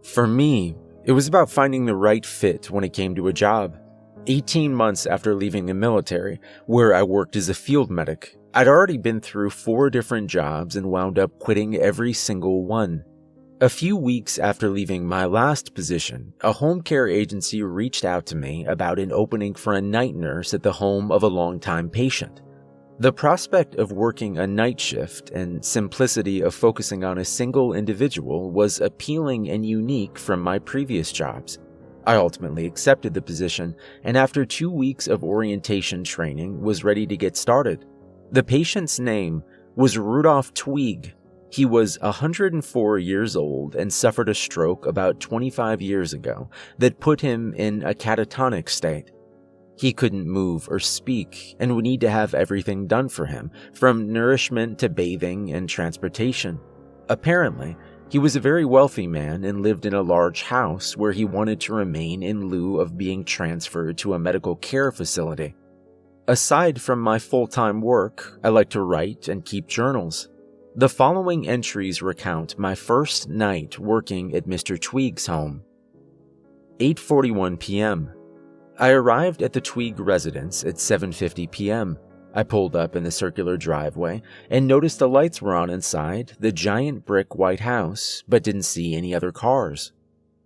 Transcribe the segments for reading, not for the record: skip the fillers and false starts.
For me, it was about finding the right fit when it came to a job. 18 months after leaving the military, where I worked as a field medic, I'd already been through 4 different jobs and wound up quitting every single one. A few weeks after leaving my last position, a home care agency reached out to me about an opening for a night nurse at the home of a longtime patient. The prospect of working a night shift and simplicity of focusing on a single individual was appealing and unique from my previous jobs. I ultimately accepted the position, and after 2 weeks of orientation training, was ready to get started. The patient's name was Rudolph Tweeg. He was 104 years old and suffered a stroke about 25 years ago that put him in a catatonic state. He couldn't move or speak and would need to have everything done for him, from nourishment to bathing and transportation. Apparently, he was a very wealthy man and lived in a large house where he wanted to remain in lieu of being transferred to a medical care facility. Aside from my full-time work, I like to write and keep journals. The following entries recount my first night working at Mr. Tweeg's home. 8:41 p.m. I arrived at the Tweeg residence at 7:50 p.m. I pulled up in the circular driveway and noticed the lights were on inside the giant brick white house, but didn't see any other cars.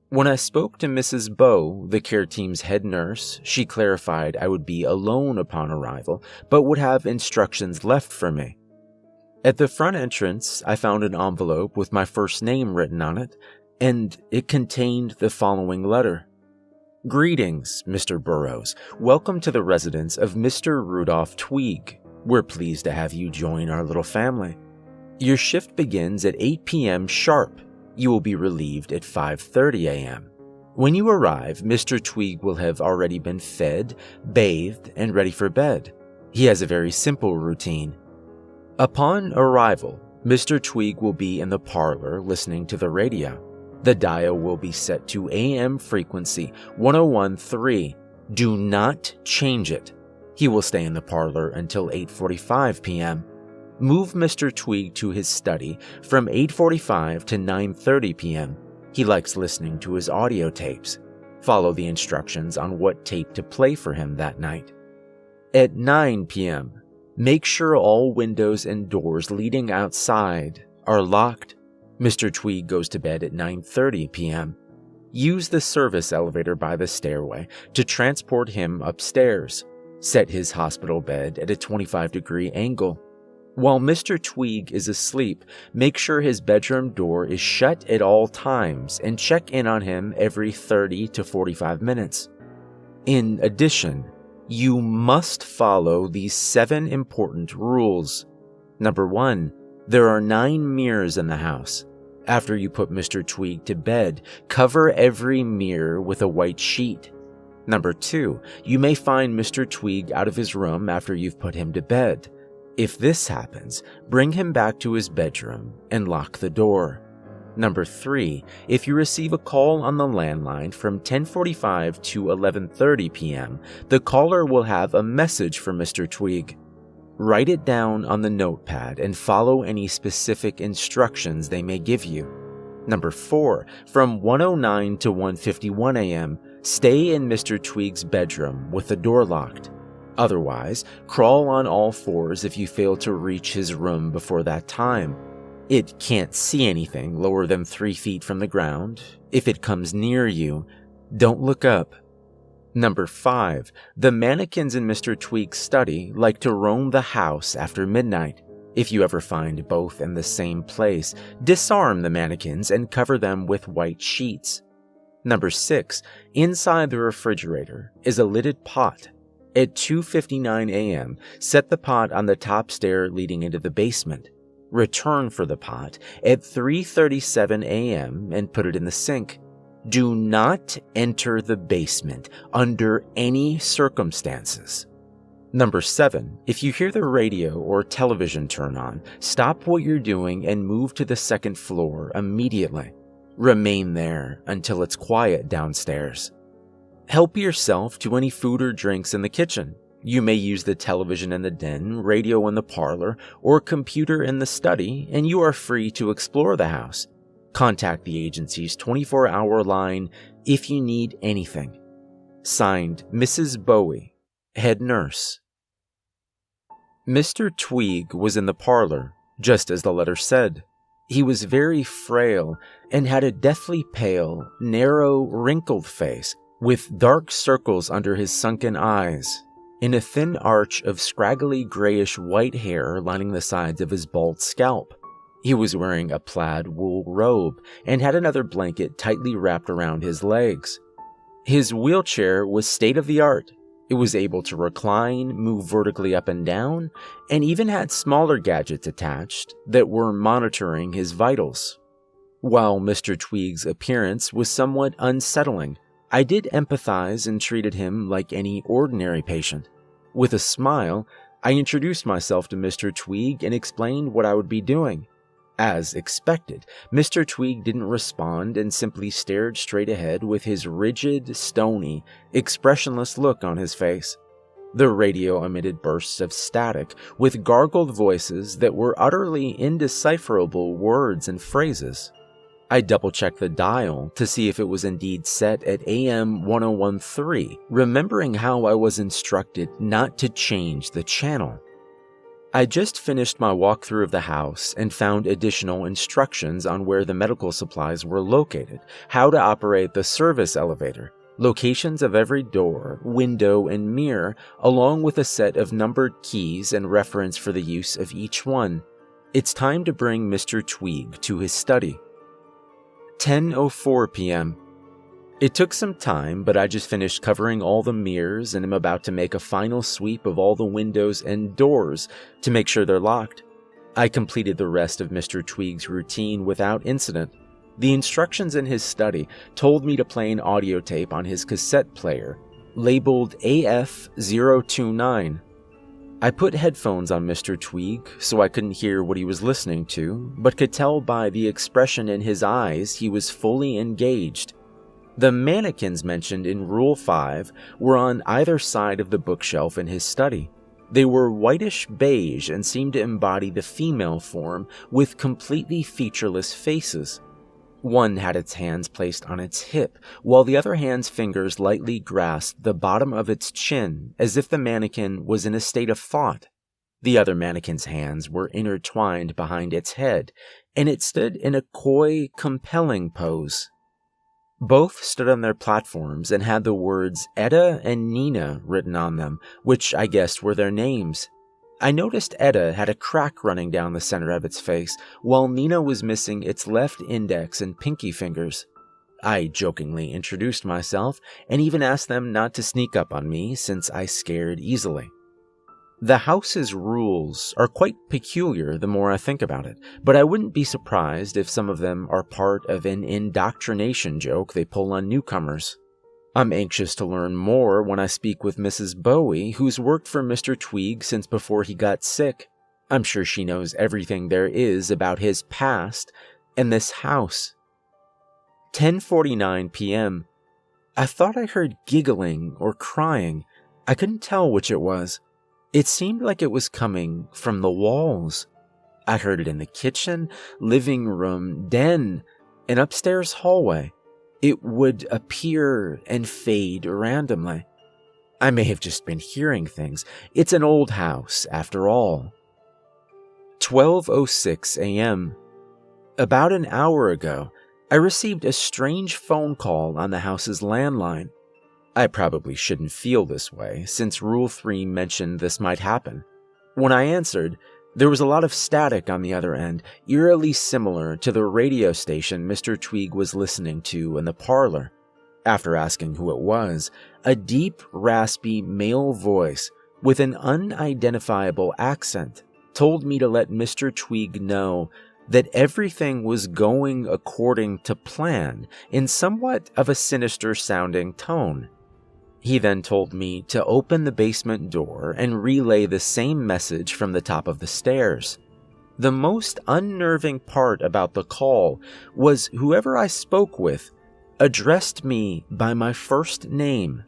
When I spoke to Mrs. Bowe, the care team's head nurse, she clarified I would be alone upon arrival, but would have instructions left for me. At the front entrance, I found an envelope with my first name written on it, and it contained the following letter. Greetings, Mr. Burroughs. Welcome to the residence of Mr. Rudolph Tweeg. We're pleased to have you join our little family. Your shift begins at 8 p.m. sharp. You will be relieved at 5:30 a.m. When you arrive, Mr. Tweeg will have already been fed, bathed, and ready for bed. He has a very simple routine. Upon arrival, Mr. Tweeg will be in the parlor listening to the radio. The dial will be set to AM frequency 101.3. Do not change it. He will stay in the parlor until 8:45 p.m. Move Mr. Tweeg to his study from 8:45 to 9:30 p.m. He likes listening to his audio tapes. Follow the instructions on what tape to play for him that night. At 9 p.m., make sure all windows and doors leading outside are locked. Mr. Tweeg goes to bed at 9:30 p.m. Use the service elevator by the stairway to transport him upstairs. Set his hospital bed at a 25-degree angle. While Mr. Tweeg is asleep, make sure his bedroom door is shut at all times and check in on him every 30 to 45 minutes. In addition, you must follow these 7 important rules. Number 1, there are 9 mirrors in the house. After you put Mr. Tweeg to bed, cover every mirror with a white sheet. Number 2, you may find Mr. Tweeg out of his room after you've put him to bed. If this happens, bring him back to his bedroom and lock the door. Number 3, if you receive a call on the landline from 10:45 to 11:30 p.m., the caller will have a message for Mr. Tweeg. Write it down on the notepad and follow any specific instructions they may give you. Number 4, from 1:09 to 1:51 a.m., stay in Mr. Tweeg's bedroom with the door locked. Otherwise, crawl on all fours if you fail to reach his room before that time. It can't see anything lower than 3 feet from the ground. If it comes near you, don't look up. Number 5, the mannequins in Mr. Tweeg's study like to roam the house after midnight. If you ever find both in the same place, disarm the mannequins and cover them with white sheets. Number 6, inside the refrigerator is a lidded pot. At 2:59 a.m., set the pot on the top stair leading into the basement. Return for the pot at 3:37 a.m. and put it in the sink. Do not enter the basement under any circumstances. Number 7, if you hear the radio or television turn on, stop what you're doing and move to the second floor immediately. Remain there until it's quiet downstairs. Help yourself to any food or drinks in the kitchen. You may use the television in the den, radio in the parlor, or computer in the study, and you are free to explore the house. Contact the agency's 24-hour line if you need anything. Signed, Mrs. Bowie, head nurse. Mr. Tweeg was in the parlor, just as the letter said. He was very frail and had a deathly pale, narrow, wrinkled face with dark circles under his sunken eyes, and a thin arch of scraggly grayish-white hair lining the sides of his bald scalp. He was wearing a plaid wool robe and had another blanket tightly wrapped around his legs. His wheelchair was state-of-the-art. It was able to recline, move vertically up and down, and even had smaller gadgets attached that were monitoring his vitals. While Mr. Tweeg's appearance was somewhat unsettling, I did empathize and treated him like any ordinary patient. With a smile, I introduced myself to Mr. Tweeg and explained what I would be doing. As expected, Mr. Tweeg didn't respond and simply stared straight ahead with his rigid, stony, expressionless look on his face. The radio emitted bursts of static with gargled voices that were utterly indecipherable words and phrases. I double-checked the dial to see if it was indeed set at AM 1013, remembering how I was instructed not to change the channel. I just finished my walkthrough of the house and found additional instructions on where the medical supplies were located, how to operate the service elevator, locations of every door, window, and mirror, along with a set of numbered keys and reference for the use of each one. It's time to bring Mr. Tweeg to his study. 10:04 p.m. It took some time, but I just finished covering all the mirrors and am about to make a final sweep of all the windows and doors to make sure they're locked. I completed the rest of Mr. Tweeg's routine without incident. The instructions in his study told me to play an audio tape on his cassette player, labeled AF029. I put headphones on Mr. Tweeg so I couldn't hear what he was listening to, but could tell by the expression in his eyes he was fully engaged. The mannequins mentioned in Rule 5 were on either side of the bookshelf in his study. They were whitish beige and seemed to embody the female form with completely featureless faces. One had its hands placed on its hip, while the other hand's fingers lightly grasped the bottom of its chin as if the mannequin was in a state of thought. The other mannequin's hands were intertwined behind its head, and it stood in a coy, compelling pose. Both stood on their platforms and had the words Etta and Nina written on them, which I guessed were their names. I noticed Etta had a crack running down the center of its face, while Nina was missing its left index and pinky fingers. I jokingly introduced myself and even asked them not to sneak up on me since I scared easily. The house's rules are quite peculiar the more I think about it, but I wouldn't be surprised if some of them are part of an indoctrination joke they pull on newcomers. I'm anxious to learn more when I speak with Mrs. Bowie, who's worked for Mr. Tweeg since before he got sick. I'm sure she knows everything there is about his past and this house. 10:49 p.m. I thought I heard giggling or crying. I couldn't tell which it was. It seemed like it was coming from the walls. I heard it in the kitchen, living room, den, and upstairs hallway. It would appear and fade randomly. I may have just been hearing things. It's an old house, after all. 12:06 a.m. About an hour ago, I received a strange phone call on the house's landline. I probably shouldn't feel this way, since Rule 3 mentioned this might happen. When I answered, there was a lot of static on the other end, eerily similar to the radio station Mr. Tweeg was listening to in the parlor. After asking who it was, a deep, raspy male voice with an unidentifiable accent told me to let Mr. Tweeg know that everything was going according to plan in somewhat of a sinister-sounding tone. He then told me to open the basement door and relay the same message from the top of the stairs. The most unnerving part about the call was whoever I spoke with addressed me by my first name.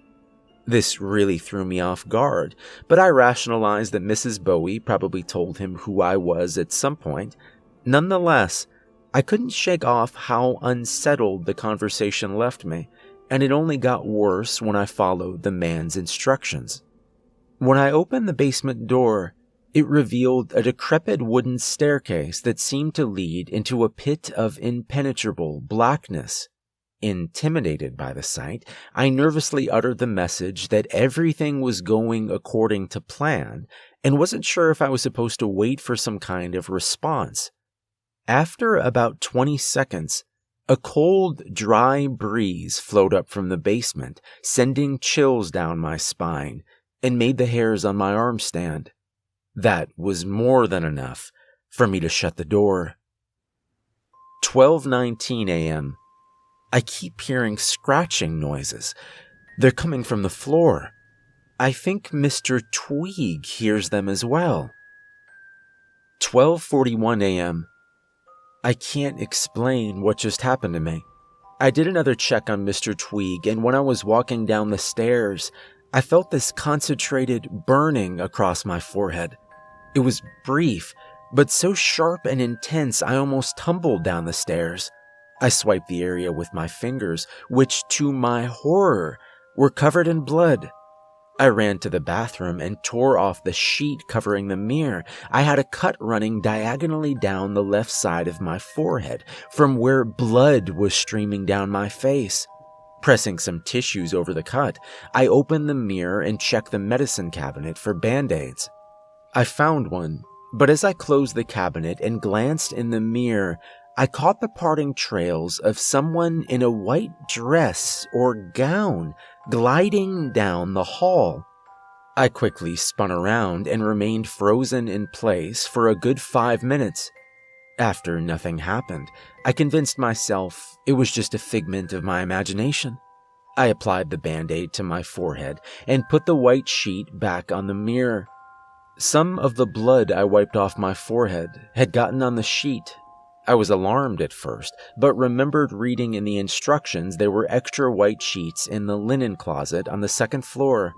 This really threw me off guard, but I rationalized that Mrs. Bowie probably told him who I was at some point. Nonetheless, I couldn't shake off how unsettled the conversation left me, and it only got worse when I followed the man's instructions. When I opened the basement door, it revealed a decrepit wooden staircase that seemed to lead into a pit of impenetrable blackness. Intimidated by the sight, I nervously uttered the message that everything was going according to plan and wasn't sure if I was supposed to wait for some kind of response. After about 20 seconds, a cold, dry breeze flowed up from the basement, sending chills down my spine and made the hairs on my arms stand. That was more than enough for me to shut the door. 12:19 a.m. I keep hearing scratching noises. They're coming from the floor. I think Mr. Tweeg hears them as well. 12:41 a.m. I can't explain what just happened to me. I did another check on Mr. Tweeg, and when I was walking down the stairs, I felt this concentrated burning across my forehead. It was brief, but so sharp and intense I almost tumbled down the stairs. I swiped the area with my fingers, which, to my horror, were covered in blood. I ran to the bathroom and tore off the sheet covering the mirror. I had a cut running diagonally down the left side of my forehead, from where blood was streaming down my face. Pressing some tissues over the cut, I opened the mirror and checked the medicine cabinet for Band-Aids. I found one, but as I closed the cabinet and glanced in the mirror, I caught the parting trails of someone in a white dress or gown gliding down the hall. I quickly spun around and remained frozen in place for a good 5 minutes. After nothing happened, I convinced myself it was just a figment of my imagination. I applied the Band-Aid to my forehead and put the white sheet back on the mirror. Some of the blood I wiped off my forehead had gotten on the sheet. I was alarmed at first, but remembered reading in the instructions there were extra white sheets in the linen closet on the second floor.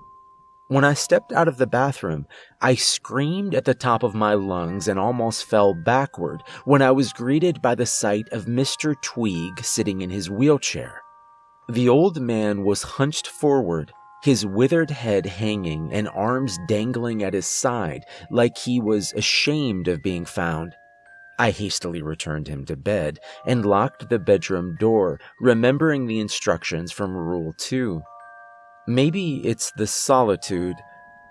When I stepped out of the bathroom, I screamed at the top of my lungs and almost fell backward when I was greeted by the sight of Mr. Tweeg sitting in his wheelchair. The old man was hunched forward, his withered head hanging and arms dangling at his side like he was ashamed of being found. I hastily returned him to bed and locked the bedroom door, remembering the instructions from Rule 2. Maybe it's the solitude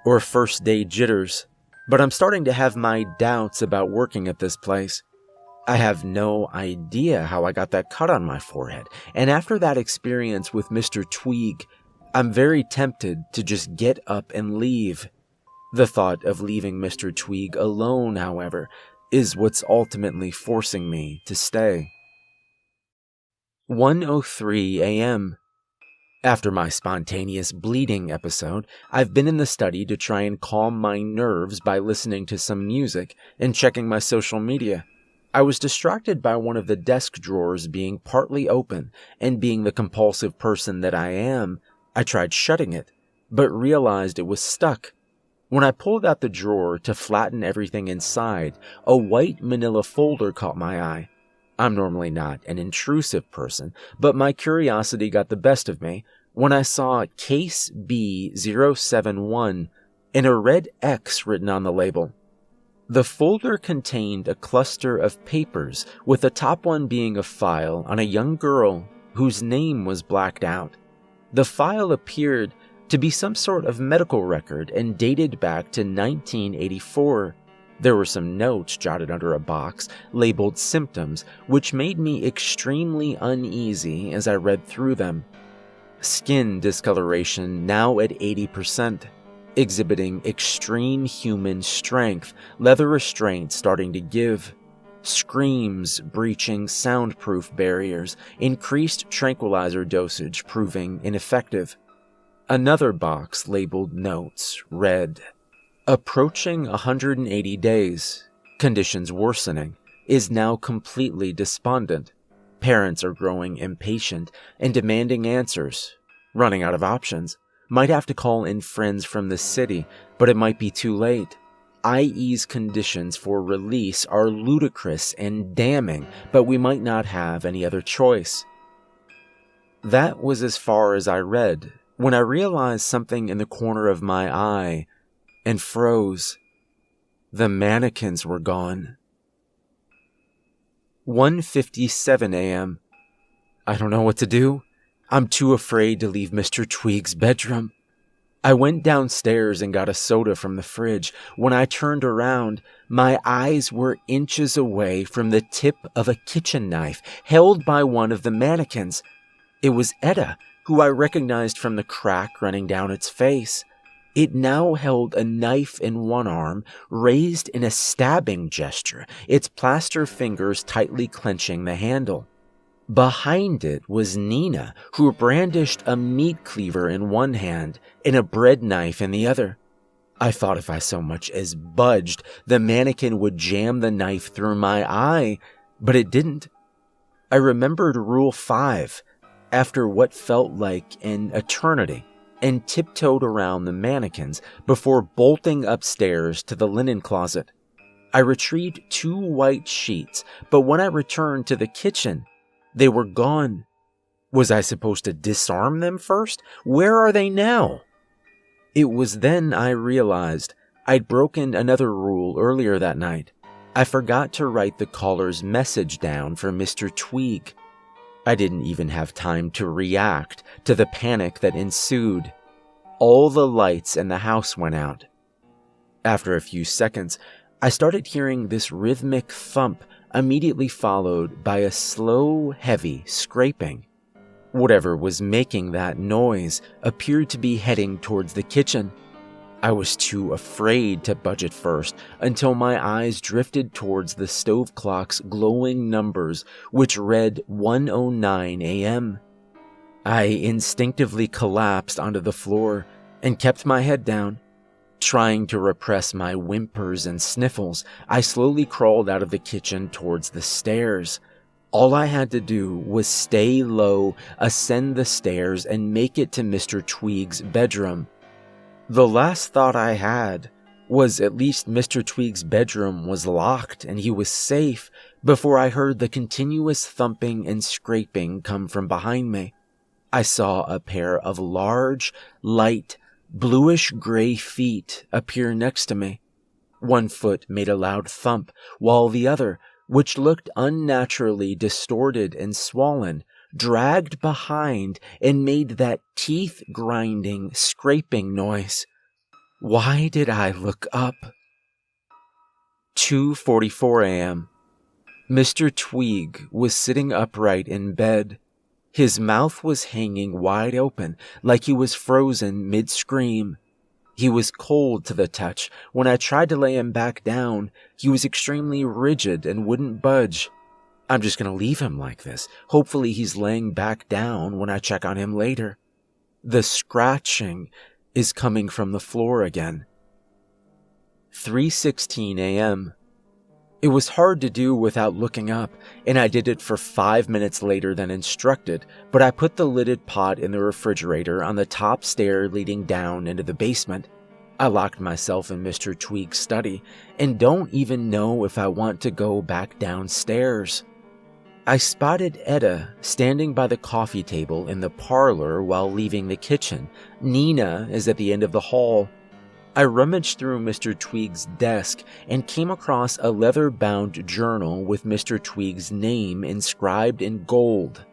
or first day jitters, but I'm starting to have my doubts about working at this place. I have no idea how I got that cut on my forehead, and after that experience with Mr. Tweeg, I'm very tempted to just get up and leave. The thought of leaving Mr. Tweeg alone, however, is what's ultimately forcing me to stay. 1:03 a.m. After my spontaneous bleeding episode, I've been in the study to try and calm my nerves by listening to some music and checking my social media. I was distracted by one of the desk drawers being partly open, and being the compulsive person that I am, I tried shutting it, but realized it was stuck. When I pulled out the drawer to flatten everything inside, a white manila folder caught my eye. I'm normally not an intrusive person, but my curiosity got the best of me when I saw Case B071 and a red X written on the label. The folder contained a cluster of papers, with the top one being a file on a young girl whose name was blacked out. The file appeared to be some sort of medical record and dated back to 1984. There were some notes jotted under a box labeled symptoms, which made me extremely uneasy as I read through them. Skin discoloration now at 80%, exhibiting extreme human strength, leather restraint starting to give, screams breaching soundproof barriers, increased tranquilizer dosage proving ineffective. Another box labeled notes read, approaching 180 days, conditions worsening, is now completely despondent. Parents are growing impatient and demanding answers, running out of options. Might have to call in friends from the city, but it might be too late. IE's conditions for release are ludicrous and damning, but we might not have any other choice. That was as far as I read when I realized something in the corner of my eye and froze. The mannequins were gone. 1:57 a.m. I don't know what to do. I'm too afraid to leave Mr. Tweeg's bedroom. I went downstairs and got a soda from the fridge. When I turned around, my eyes were inches away from the tip of a kitchen knife held by one of the mannequins. It was Etta, who I recognized from the crack running down its face. It now held a knife in one arm, raised in a stabbing gesture, its plaster fingers tightly clenching the handle. Behind it was Nina, who brandished a meat cleaver in one hand and a bread knife in the other. I thought if I so much as budged, the mannequin would jam the knife through my eye, but it didn't. I remembered Rule 5 after what felt like an eternity and tiptoed around the mannequins before bolting upstairs to the linen closet. I retrieved 2 white sheets, but when I returned to the kitchen, they were gone. Was I supposed to disarm them first? Where are they now? It was then I realized I'd broken another rule earlier that night. I forgot to write the caller's message down for Mr. Tweeg. I didn't even have time to react to the panic that ensued. All the lights in the house went out. After a few seconds, I started hearing this rhythmic thump, immediately followed by a slow, heavy scraping. Whatever was making that noise appeared to be heading towards the kitchen. I was too afraid to budge at first until my eyes drifted towards the stove clock's glowing numbers, which read 1:09 a.m. I instinctively collapsed onto the floor and kept my head down. Trying to repress my whimpers and sniffles, I slowly crawled out of the kitchen towards the stairs. All I had to do was stay low, ascend the stairs, and make it to Mr. Tweeg's bedroom. The last thought I had was at least Mr. Tweeg's bedroom was locked and he was safe before I heard the continuous thumping and scraping come from behind me. I saw a pair of large, light, bluish-gray feet appear next to me. One foot made a loud thump, while the other, which looked unnaturally distorted and swollen, dragged behind and made that teeth-grinding, scraping noise. Why did I look up? 2:44 a.m. Mr. Tweeg was sitting upright in bed. His mouth was hanging wide open, like he was frozen mid-scream. He was cold to the touch. When I tried to lay him back down, he was extremely rigid and wouldn't budge. I'm just going to leave him like this. Hopefully he's laying back down when I check on him later. The scratching is coming from the floor again. 3:16 a.m. It was hard to do without looking up, and I did it for 5 minutes later than instructed, but I put the lidded pot in the refrigerator on the top stair leading down into the basement. I locked myself in Mr. Tweeg's study, and don't even know if I want to go back downstairs. I spotted Etta standing by the coffee table in the parlor while leaving the kitchen. Nina is at the end of the hall. I rummaged through Mr. Tweeg's desk and came across a leather-bound journal with Mr. Tweeg's name inscribed in gold.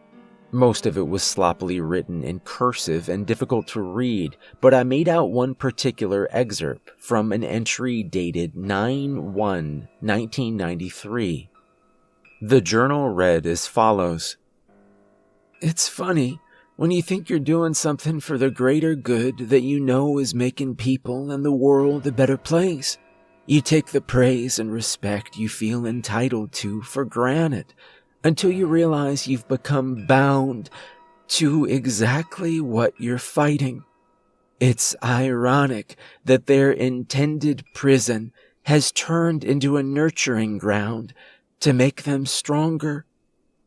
Most of it was sloppily written in cursive and difficult to read, but I made out one particular excerpt from an entry dated 9/1/1993. The journal read as follows. "It's funny. When you think you're doing something for the greater good that you know is making people and the world a better place, you take the praise and respect you feel entitled to for granted until you realize you've become bound to exactly what you're fighting. It's ironic that their intended prison has turned into a nurturing ground to make them stronger.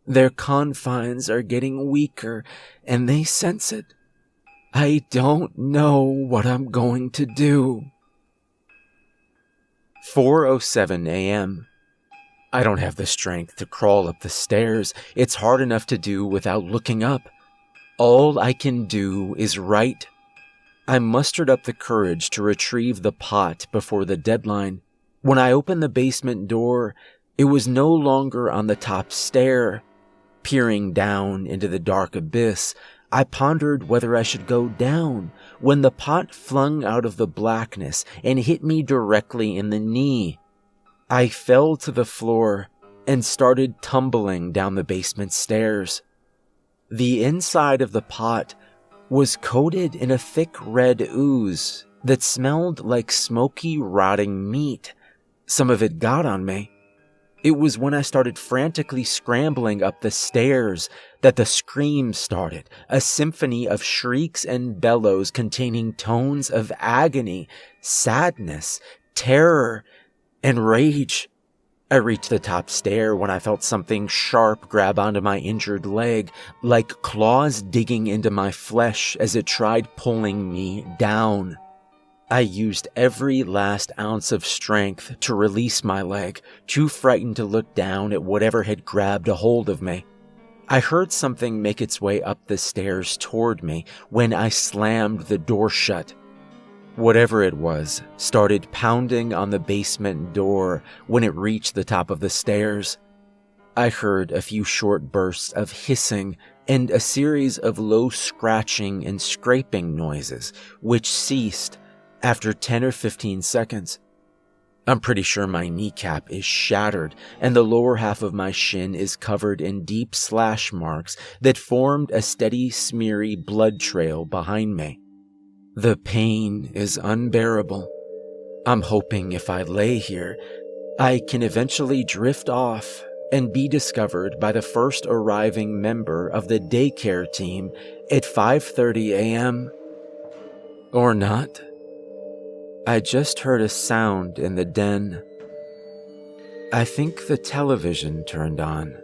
Their confines are getting weaker, and they sense it. I don't know what I'm going to do." 4:07 a.m. I don't have the strength to crawl up the stairs. It's hard enough to do without looking up. All I can do is write. I mustered up the courage to retrieve the pot before the deadline. When I opened the basement door, it was no longer on the top stair. Peering down into the dark abyss, I pondered whether I should go down when the pot flung out of the blackness and hit me directly in the knee. I fell to the floor and started tumbling down the basement stairs. The inside of the pot was coated in a thick red ooze that smelled like smoky, rotting meat. Some of it got on me. It was when I started frantically scrambling up the stairs that the screams started, a symphony of shrieks and bellows containing tones of agony, sadness, terror, and rage. I reached the top stair when I felt something sharp grab onto my injured leg, like claws digging into my flesh as it tried pulling me down. I used every last ounce of strength to release my leg, too frightened to look down at whatever had grabbed a hold of me. I heard something make its way up the stairs toward me when I slammed the door shut. Whatever it was started pounding on the basement door when it reached the top of the stairs. I heard a few short bursts of hissing and a series of low scratching and scraping noises, which ceased after 10 or 15 seconds. I'm pretty sure my kneecap is shattered and the lower half of my shin is covered in deep slash marks that formed a steady, smeary blood trail behind me. The pain is unbearable. I'm hoping if I lay here, I can eventually drift off and be discovered by the first arriving member of the daycare team at 5:30 a.m. Or not. I just heard a sound in the den. I think the television turned on.